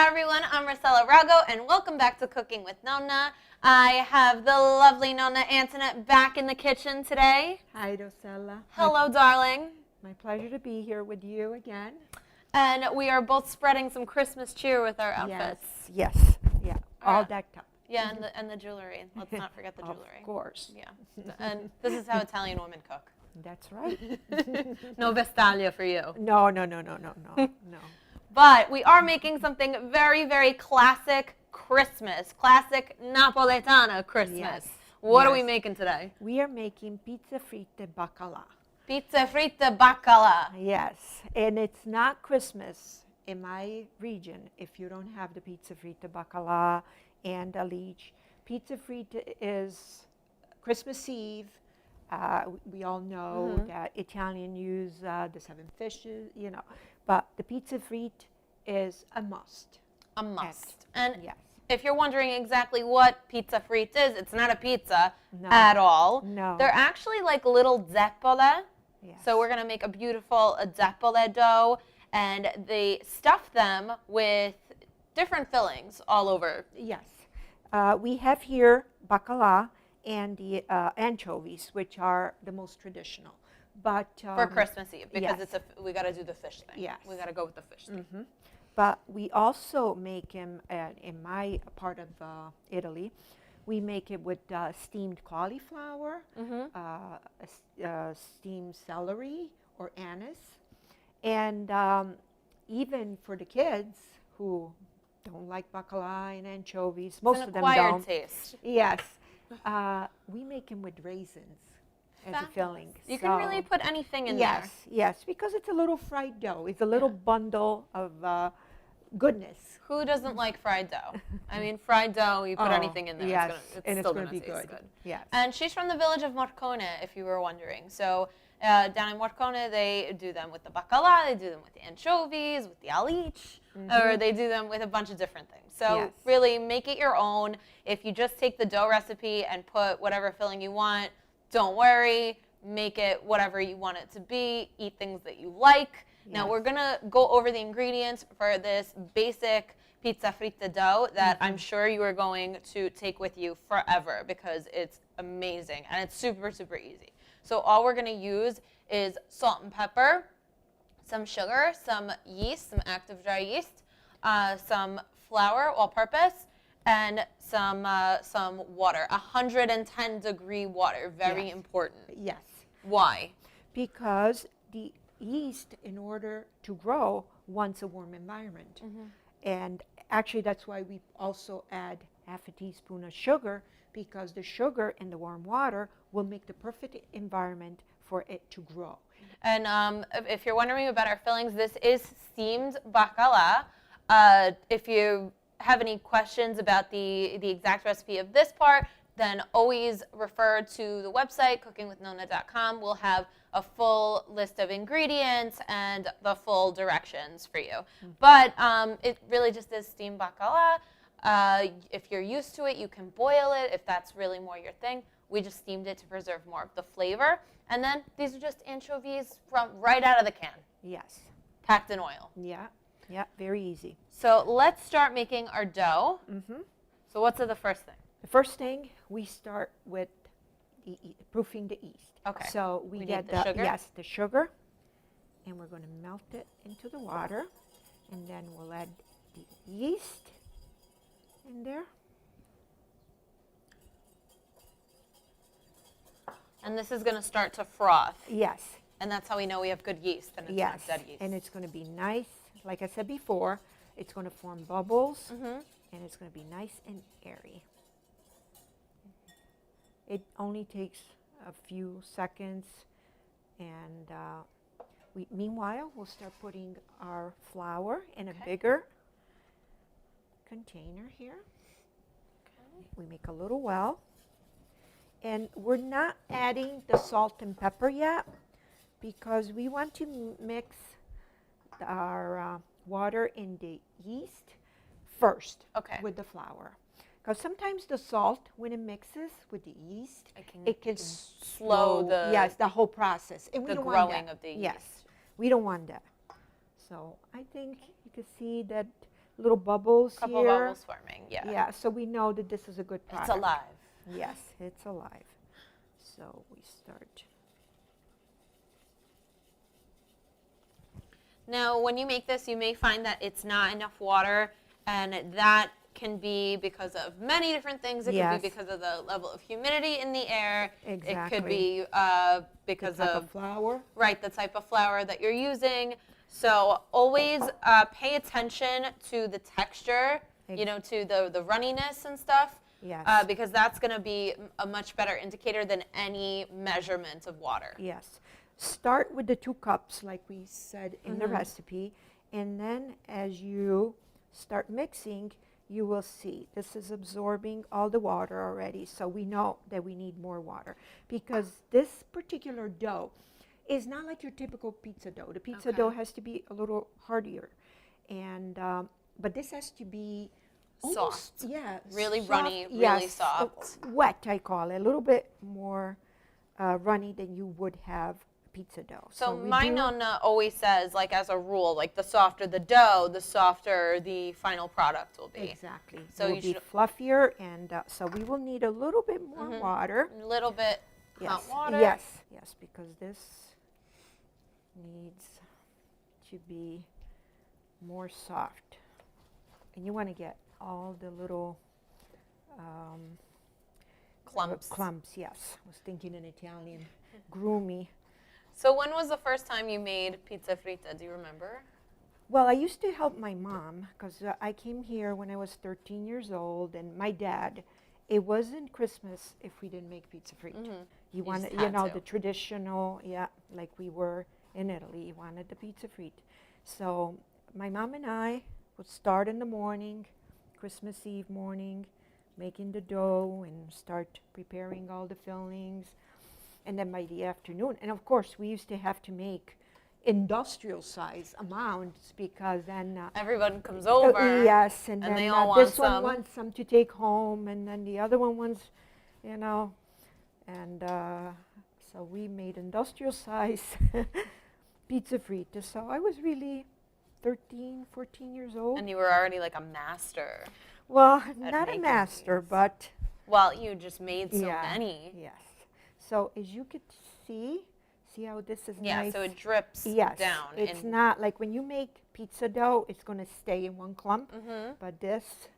Ciao everyone, I'm Rossella and welcome back to Cooking with Nonna. I have the lovely Nonna Antoinette back in the kitchen today. Hi, Rossella. Hello, darling. My pleasure to be here with you again. And we are both spreading some Christmas cheer with our outfits. Yes, yeah, all decked up. Yeah, and the jewelry. Let's not forget the jewelry. Of course. Yeah, and this is how Italian women cook. That's right. No vestaglia for you. No. But we are making something very, very classic Christmas, classic Napoletana Christmas. Yes. What are we making today? We are making Pizze Fritte Baccala. Pizze Fritte Baccala. Yes, and it's not Christmas in my region if you don't have the Pizze Fritte Baccala and a leech. Pizze Fritte is Christmas Eve. We all know that Italian use the 7 fishes, but the Pizze Fritte is a must. A must. And yes. if you're wondering exactly what Pizze Fritte is, it's not a pizza at all. No. They're actually like little zeppole. Yes. So we're going to make a beautiful zeppole dough, and they stuff them with different fillings all over. Yes. We have here Baccala and the anchovies, which are the most traditional. But for Christmas Eve, because yes. we got to do the fish thing. Yes. We got to go with the fish thing. But we also make them, in my part of Italy, we make it with steamed cauliflower, steamed celery or anise. And even for the kids who don't like Baccala and anchovies, most of them don't. Taste. Yes. We make them with raisins as a filling. You can really put anything in there. Yes, because it's a little fried dough. It's a little bundle of goodness. Who doesn't like fried dough? I mean, fried dough, you put anything in there. Yes, it's still going to be taste good. Yes. And she's from the village of Morcone, if you were wondering. So down in Morcone, they do them with the baccala, they do them with the anchovies, with the alich, or they do them with a bunch of different things. So really make it your own. If you just take the dough recipe and put whatever filling you want, don't worry. Make it whatever you want it to be. Eat things that you like. Yes. Now we're going to go over the ingredients for this basic Pizze Fritte dough that I'm sure you are going to take with you forever because it's amazing and it's super, super easy. So all we're going to use is salt and pepper, some sugar, some yeast, some active dry yeast, some flour, all-purpose, and some water, 110-degree water, very important. Yes. Why? Because the yeast, in order to grow, wants a warm environment. And actually, that's why we also add half a teaspoon of sugar, because the sugar and the warm water will make the perfect environment for it to grow. And if you're wondering about our fillings, this is steamed baccala. If you have any questions about the exact recipe of this part, then always refer to the website, cookingwithnonna.com. We'll have a full list of ingredients and the full directions for you. But it really just is steamed baccala. If you're used to it, you can boil it if that's really more your thing. We just steamed it to preserve more of the flavor. And then these are just anchovies from right out of the can. Yes. Packed in oil. Yeah, very easy. So let's start making our dough. So what's the first thing? The first thing, we start with proofing the yeast. Okay. So we get the sugar? Yes, the sugar, and we're going to melt it into the water, and then we'll add the yeast in there. And this is going to start to froth. Yes. And that's how we know we have good yeast and it's not dead yeast. And it's going to be nice. Like I said before, it's going to form bubbles, and it's going to be nice and airy. It only takes a few seconds, and meanwhile, we'll start putting our flour in a bigger container here. We make a little well. And we're not adding the salt and pepper yet because we want to mix our water in the yeast first with the flour. Because sometimes the salt, when it mixes with the yeast, it can slow the whole process. And we don't want that. Of the yeast. Yes, we don't want that. So I think you can see that little bubbles Couple here. bubbles forming, yeah. Yeah, so we know that this is a good product. It's alive. Yes, it's alive. So we start. Now, when you make this, you may find that it's not enough water, and that can be because of many different things. It Yes. could be because of the level of humidity in the air. Exactly. It could be because the type of flour. Right, the type of flour that you're using. So always pay attention to the texture, to the runniness and stuff. Yes. Because that's going to be a much better indicator than any measurement of water. Yes. Start with the 2 cups, like we said in the recipe, and then as you start mixing, you will see this is absorbing all the water already, so we know that we need more water, because this particular dough is not like your typical pizza dough. The pizza dough has to be a little hardier, and but this has to be almost, Soft. yeah, Really soft, runny, really yes, soft. Wet, I call it, a little bit more runny than you would have pizza dough. So my Nonna always says, like, as a rule, like, the softer the dough, the softer the final product will be. Exactly. So it will be fluffier, and so we will need a little bit more water. A little bit hot water. Yes, yes, because this needs to be more soft. And you want to get all the little clumps, yes. I was thinking in Italian. Groomy. So when was the first time you made pizza fritta? Do you remember? Well, I used to help my mom because I came here when I was 13 years old, and my dad, it wasn't Christmas if we didn't make pizza fritta. You wanted, the traditional, like we were in Italy, you wanted the pizza fritta. So my mom and I would start in the morning, Christmas Eve morning, making the dough and start preparing all the fillings. And then by the afternoon, and of course we used to have to make industrial size amounts because then everyone comes over. Yes, and then they all this want one some. wants some to take home, and then the other one wants, and so we made industrial size pizza fritta. So I was really 13, 14 years old. And you were already like a master. Well, not a master, but well, you just made so many. Yes. So as you could see how this is nice. Yeah, so it drips down. It's not like when you make pizza dough, it's going to stay in one clump. But this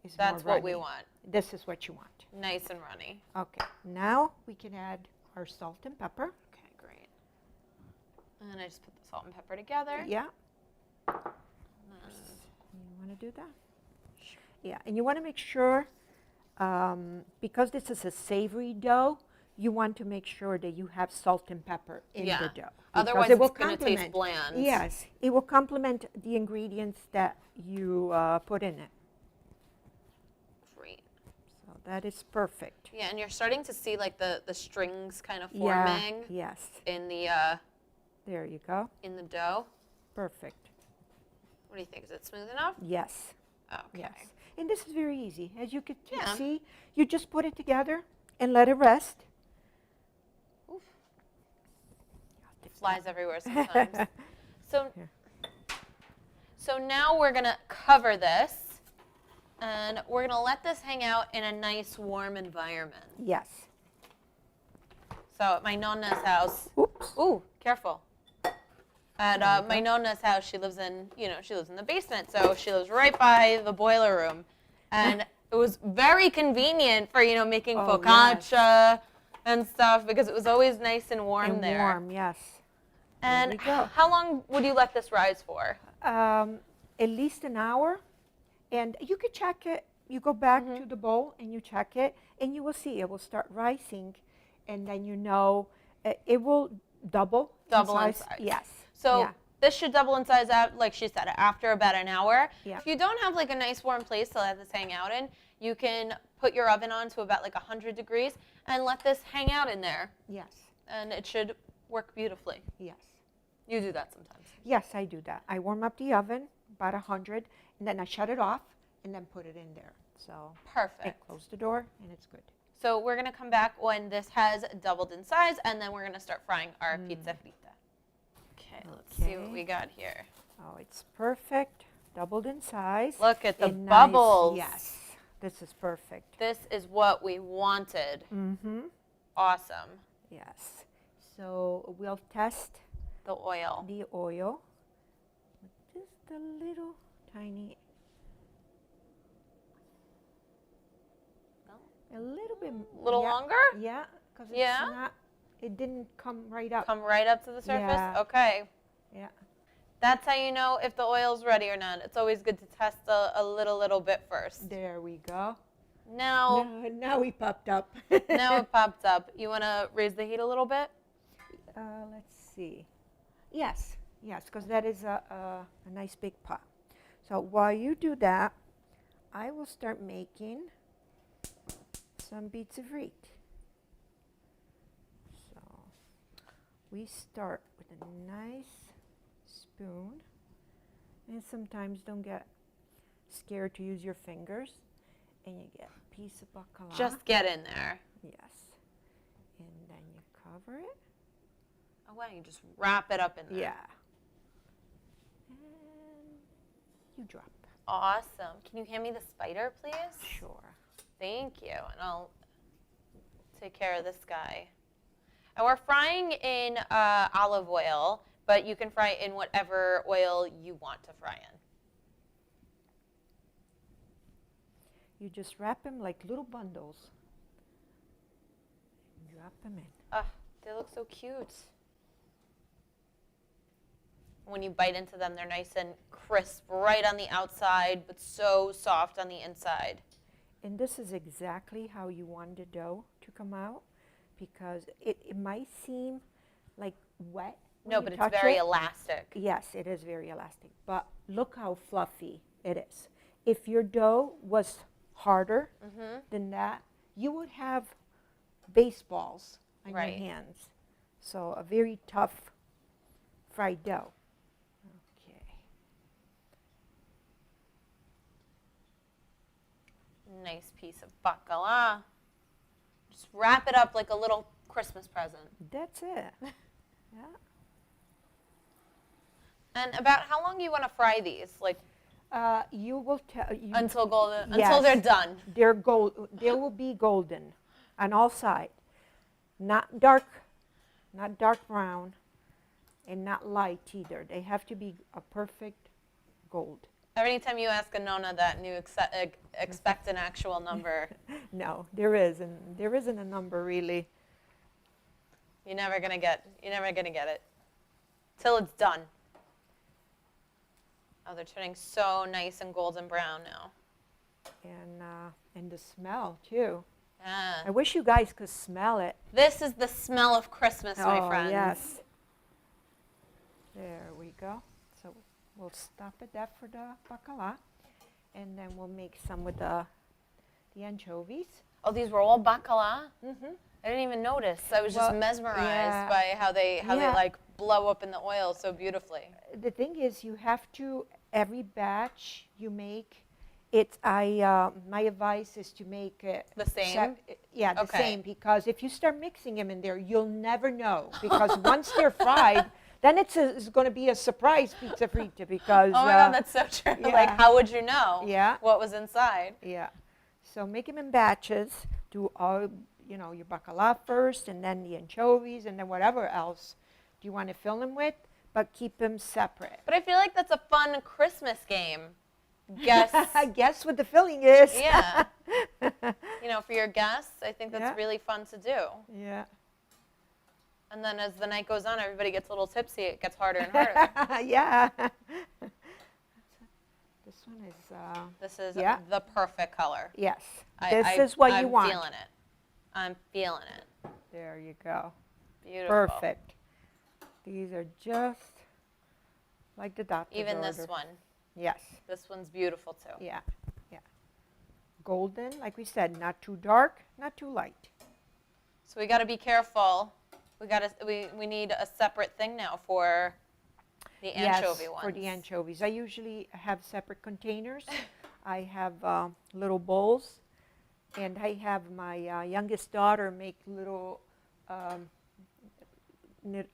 is That's more what runny. we want. This is what you want. Nice and runny. Okay, now we can add our salt and pepper. Okay, great. And I just put the salt and pepper together. Yeah. You want to do that? Sure. Yeah, and you want to make sure, because this is a savory dough, you want to make sure that you have salt and pepper in the dough. Otherwise, it's going to taste bland. Yes, it will complement the ingredients that you put in it. Great. So that is perfect. Yeah, and you're starting to see like the strings kind of forming. Yes. In the there you go. In the dough. Perfect. What do you think? Is it smooth enough? Yes. Okay. Yes. And this is very easy. As you can see, you just put it together and let it rest. Oof. It flies everywhere sometimes. So now we're going to cover this, and we're going to let this hang out in a nice warm environment. Yes. So at my Nonna's house. Oops. Ooh, careful. At my Nonna's house, she lives in the basement, so she lives right by the boiler room. And it was very convenient for, making focaccia and stuff, because it was always nice and warm there. Warm, yes. And how long would you let this rise for? At least an hour. And you could check it. You go back to the bowl and you check it, and you will see it will start rising. And then it will double in size. Yes. So this should double in size out, like she said, after about an hour. Yeah. If you don't have like a nice warm place to let this hang out in, you can put your oven on to about like 100 degrees and let this hang out in there. Yes. And it should work beautifully. Yes. You do that sometimes. Yes, I do that. I warm up the oven about 100, and then I shut it off and then put it in there. So perfect. And close the door, and it's good. So we're going to come back when this has doubled in size, and then we're going to start frying our pizza fritta. Okay, let's see what we got here. Oh, it's perfect. doubled in size. Look at the and bubbles. Nice. Yes, this is perfect. This is what we wanted. Mm-hmm. Awesome. Yes. So we'll test The oil. the oil with just a little tiny, a little bit. A little longer? Yeah, because it's Yeah? not, it didn't come right up. Come right up to the surface? Yeah. Okay. Yeah. That's how you know if the oil's ready or not. It's always good to test a little bit first. There we go. Now, Now we popped up. now it popped up. You want to raise the heat a little bit? Let's see. Yes, because that is a nice big pot. So while you do that, I will start making some Pizze Fritte. So we start with a nice spoon, and sometimes don't get scared to use your fingers, and you get a piece of baccala. Just get in there. Yes, and then you cover it. Oh, wow, you just wrap it up in there. Yeah. And you drop. Awesome. Can you hand me the spider, please? Sure. Thank you. And I'll take care of this guy. And we're frying in olive oil, but you can fry it in whatever oil you want to fry in. You just wrap them like little bundles. And drop them in. Oh, they look so cute. When you bite into them, they're nice and crisp right on the outside, but so soft on the inside. And this is exactly how you want the dough to come out, because it might seem like wet. No, but it's very it. elastic. Yes, it is very elastic. But look how fluffy it is. If your dough was harder than that, you would have baseballs on your hands. So a very tough fried dough. Okay. Nice piece of baccala. Just wrap it up like a little Christmas present. That's it. Yeah. And about how long do you want to fry these? Like You will tell you until golden, yes, until they're done. They're gold. They will be golden on all sides, not dark brown, and not light either. They have to be a perfect gold. Every time you ask a Nonna that, and you expect an actual number. No, there isn't. There isn't a number really. You're never gonna get it till it's done. Oh, they're turning so nice and golden brown now. And the smell too. Yeah. I wish you guys could smell it. This is the smell of Christmas, my friends. Yes. There we go. So we'll stop at that for the baccala, and then we'll make some with the anchovies. Oh, these were all baccala? Mm-hmm. I didn't even notice. I was just mesmerized by how they like blow up in the oil so beautifully. The thing is, you have to, every batch you make, my advice is to make it The same? the same, because if you start mixing them in there, you'll never know, because once they're fried, then it's going to be a surprise Pizze Fritte, because oh my God, that's so true. yeah. Like, how would you know Yeah. what was inside? Yeah. So make them in batches. Do all, your baccala first, and then the anchovies, and then whatever else do you want to fill them with, but keep them separate. But I feel like that's a fun Christmas game. Guess what the filling is. Yeah. For your guests, I think that's really fun to do. Yeah. And then as the night goes on, everybody gets a little tipsy. It gets harder and harder. Yeah. This one is... This is the perfect color. Yes. This is what you want. I'm feeling it. I'm feeling it. There you go. Beautiful. Perfect. These are just like the doctor's Even order. this one. Yes. This one's beautiful too. Yeah. Yeah. Golden, like we said, not too dark, not too light. So we got to be careful. We need a separate thing now for the anchovy ones. For the anchovies. I usually have separate containers. I have little bowls, and I have my youngest daughter make little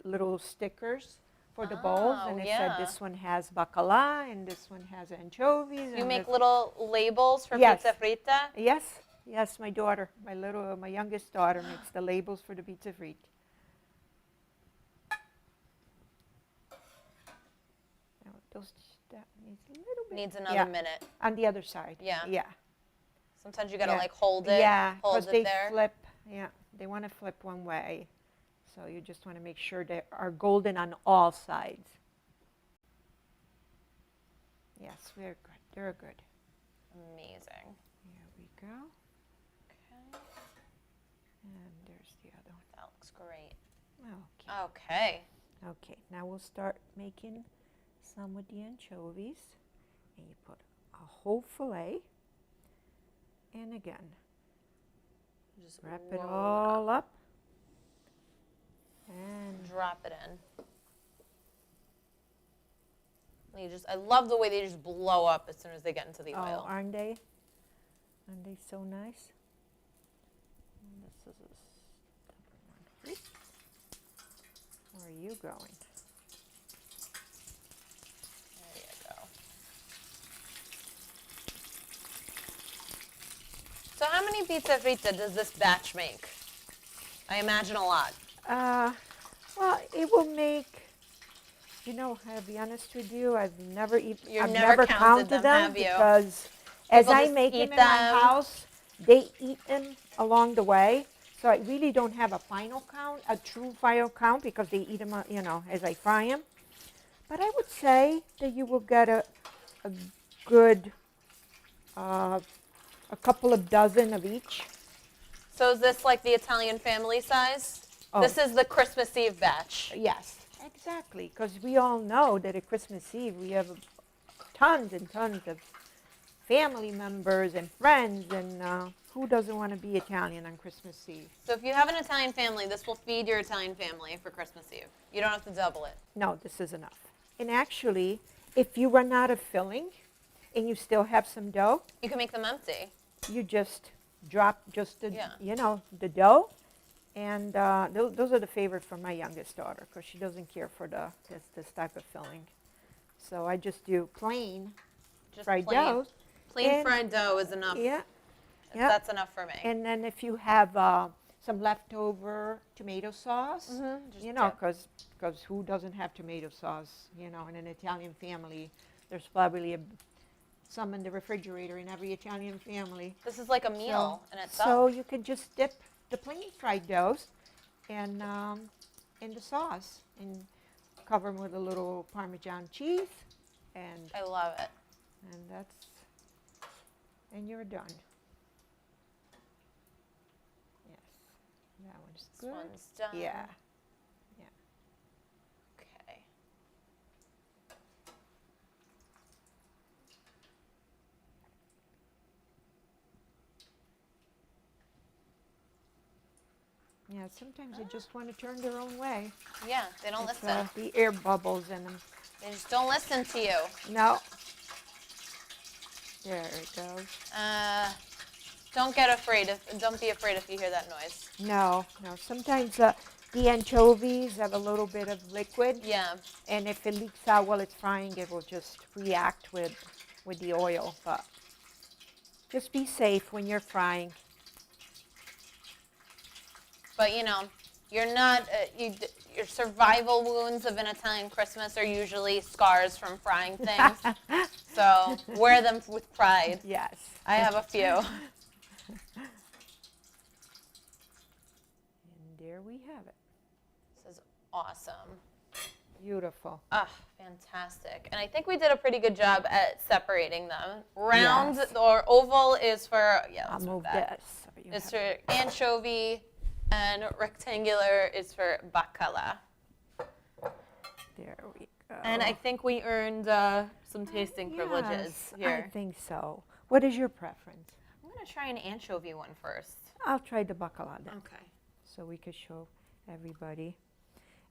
little stickers for the bowls, and it said this one has baccala and this one has anchovies. You make little labels for Yes. Pizze Fritte? Yes, my daughter, my youngest daughter makes the labels for the Pizze Fritte. Now, that needs a little bit. Needs another minute. On the other side. Yeah. Yeah. Sometimes you gotta like hold it. Yeah, hold because it they there. flip. Yeah, they want to flip one way. So you just want to make sure they are golden on all sides. Yes, we're good. They're good. Amazing. Here we go. Okay. And there's the other one. That looks great. Okay. Okay. Okay, now we'll start making some with the anchovies. And you put a whole fillet. And again, Just wrap it roll all up. And drop it in. I love the way they just blow up as soon as they get into the oil. aren't they? Aren't they so nice? And this is a stubborn one. Where are you going? There you go. So how many Pizze Fritte does this batch make? I imagine a lot. Well, it will make. I'll be honest with you. I've never You've never counted them, have you? Because as People I just make eat them in my them. house, they eat them along the way. So I really don't have a final count, a true final count, because they eat them, as I fry them. But I would say that you will get a good, a couple of dozen of each. So is this like the Italian family size? Oh. This is the Christmas Eve batch. Yes, exactly, because we all know that at Christmas Eve we have tons and tons of family members and friends, and who doesn't want to be Italian on Christmas Eve? So if you have an Italian family, this will feed your Italian family for Christmas Eve. You don't have to double it. No, this is enough. And actually, if you run out of filling and you still have some dough, You can make them empty. you just drop the, Yeah. the dough. And those are the favorite for my youngest daughter, because she doesn't care for this type of filling. So I just do plain Just fried plain. dough. Plain And- fried dough is enough. Yeah. That's enough for me. And then if you have some leftover tomato sauce, Just because who doesn't have tomato sauce, in an Italian family? There's probably some in the refrigerator in every Italian family. This is like a meal in itself. So you could just dip the plain fried doughs in the sauce and cover them with a little Parmesan cheese, and I love it. and you're done. Yes, that one's This good. one's done. Yeah. Okay. Yeah, sometimes they just want to turn their own way. Yeah, they don't It's, listen. the air bubbles in them. They just don't listen to you. No. There it goes. Don't be afraid if you hear that noise. No. Sometimes the anchovies have a little bit of liquid, Yeah. and if it leaks out while it's frying, it will just react with the oil. But just be safe when you're frying. But you're not. Your survival wounds of an Italian Christmas are usually scars from frying things. So wear them with pride. Yes. I have a few. And there we have it. This is awesome. Beautiful. Ah, fantastic. And I think we did a pretty good job at separating them. Round Yes. or oval is for, I'll let's move that. this. So you It's have- for anchovy, and rectangular is for baccala. There we go. And I think we earned some tasting privileges Yes, here. I think so. What is your preference? I'm going to try an anchovy one first. I'll try the baccala then, Okay. so we could show everybody.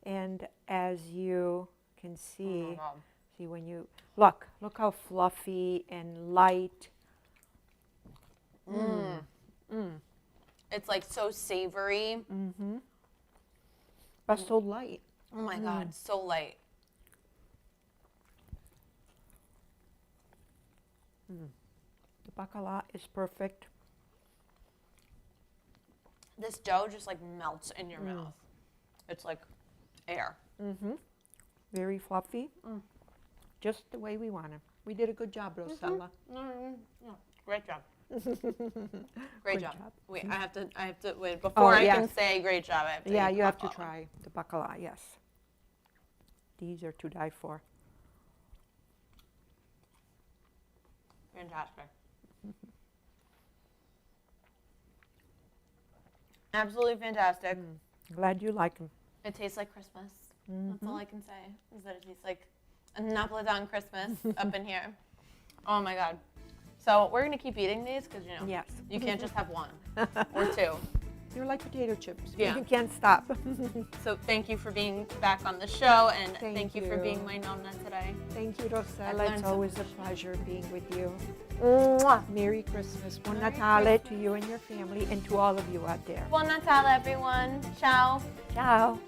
And as you can see, when you look how fluffy and light. It's like so savory. But so light. Oh my God, so light. The baccala is perfect. This dough just like melts in your mouth. It's like air. Very fluffy. Just the way we want it. We did a good job, Rossella. Great job. Great job. Wait, I have to wait Oh, before I yes. can say great job. I have to Yeah, eat you have to baccala. try the baccala, yes. These are to die for. Fantastic. Absolutely fantastic. Glad you like them. It tastes like Christmas. That's all I can say, is that it tastes like a Napolitan Christmas up in here. Oh my God. So we're gonna keep eating these because Yes. you can't just have one or two. You're like potato chips. Yeah. You can't stop. So thank you for being back on the show, and Thank thank you for you. being my Nonna today. Thank you, Rossella. learned It's always a pleasure being with you. Mwah. Merry Christmas. Buon Merry Natale to you and your family and to all of you out there. Buon Natale, everyone. Ciao. Ciao.